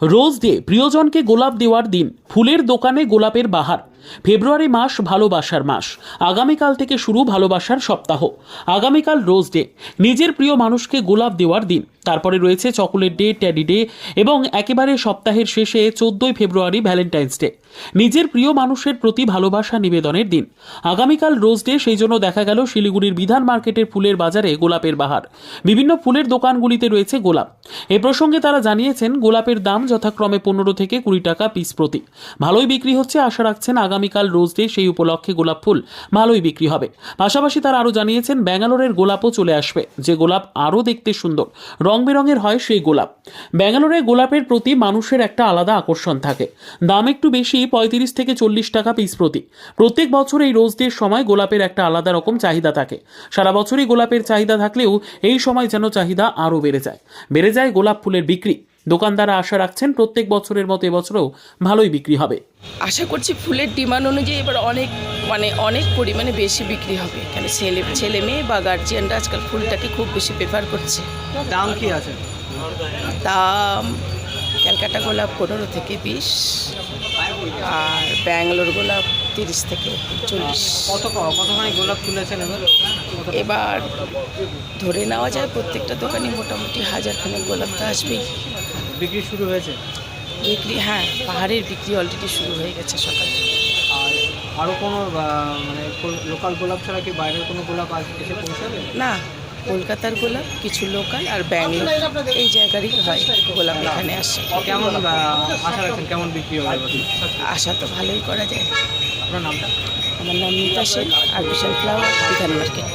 Rose day, প্রিয়জনকে গোলাপ দেওয়ার দিন। ফুলের দোকানে গোলাপের বাহার। ফেব্রুয়ারি মাস ভালোবাসার মাস। আগামীকাল থেকে শুরু ভালোবাসার সপ্তাহ। আগামীকাল রোজ ডে, নিজের প্রিয় মানুষকে গোলাপ দেওয়ার দিন। তারপরে রয়েছে চকোলেট ডে, ট্যাডি ডে এবং একেবারে সপ্তাহের শেষে 14ই ফেব্রুয়ারি ভ্যালেন্টাইন্স ডে, নিজের প্রিয় মানুষের প্রতি ভালোবাসা নিবেদনের দিন। আগামীকাল রোজ ডে, সেই জন্য দেখা গেল শিলিগুড়ির বিধান মার্কেটের ফুলের বাজারে গোলাপের বাহার। বিভিন্ন ফুলের দোকানগুলিতে রয়েছে গোলাপ। এ প্রসঙ্গে তারা জানিয়েছেন, গোলাপের দাম যথাক্রমে 15 থেকে 20 টাকা পিস প্রতি। ভালোই বিক্রি হচ্ছে, আশা রাখছেন আগামীকাল রোজ ডে, সেই উপলক্ষে গোলাপ ফুল ভালোই বিক্রি হবে। পাশাপাশি তারা আরও জানিয়েছেন, ব্যাঙ্গালোরের গোলাপও চলে আসবে, যে গোলাপ আরও দেখতে সুন্দর, রং বেরঙের হয় সেই গোলাপ। ব্যাঙ্গালোরে গোলাপের প্রতি মানুষের একটা আলাদা আকর্ষণ থাকে। দাম একটু বেশি, 35 থেকে 40 টাকা পিস প্রতি। প্রত্যেক বছর এই রোজ ডের সময় গোলাপের একটা আলাদা রকম চাহিদা থাকে। সারা বছরই গোলাপের চাহিদা থাকলেও এই সময় যেন চাহিদা আরও বেড়ে যায় গোলাপ ফুলের বিক্রি। দোকানদাররা আশা রাখছেন প্রত্যেক বছরের মতো এবছরও ভালোই বিক্রি হবে। আশা করছি ফুলের ডিমান্ড অনুযায়ী এবার অনেক পরিমাণে বেশি বিক্রি হবে, কেন ছেলে মেয়ে বা গার্জিয়ানরা আজকাল ফুলটাকে খুব বেশি প্রেফার করছে। দাম কি আছে? দাম ক্যালকাটা গোলাপ 15 থেকে 20, আর ব্যাঙ্গালোর গোলাপ 30 থেকে 40। কতখানি গোলাপ তুলেছেন এবার ধরে নেওয়া যায় প্রত্যেকটা দোকানে মোটামুটি 1000 খানেক গোলাপ তো আসবেই। বিক্রি শুরু হয়েছে? বিক্রি, হ্যাঁ, পাহাড়ের বিক্রি অলরেডি শুরু হয়ে গেছে সকাল থেকে। আর আরও কোনো মানে লোকাল গোলাপ ছাড়া কি বাইরের কোনো গোলাপ এসে পৌঁছাবে? না, কলকাতার গোলাপ, কিছু লোকাল আর ব্যাঙ্গালোর এই জায়গারই হয় গোলাপ এখানে আসে। কেমন আশা রাখছেন, কেমন বিক্রি হবে? আশা তো ভালোই করা যায়। আপনার নামটা? আমার নাম মিতা শেখ, আর্টিফিশিয়াল ফ্লাওয়ার, বিধান মার্কেট।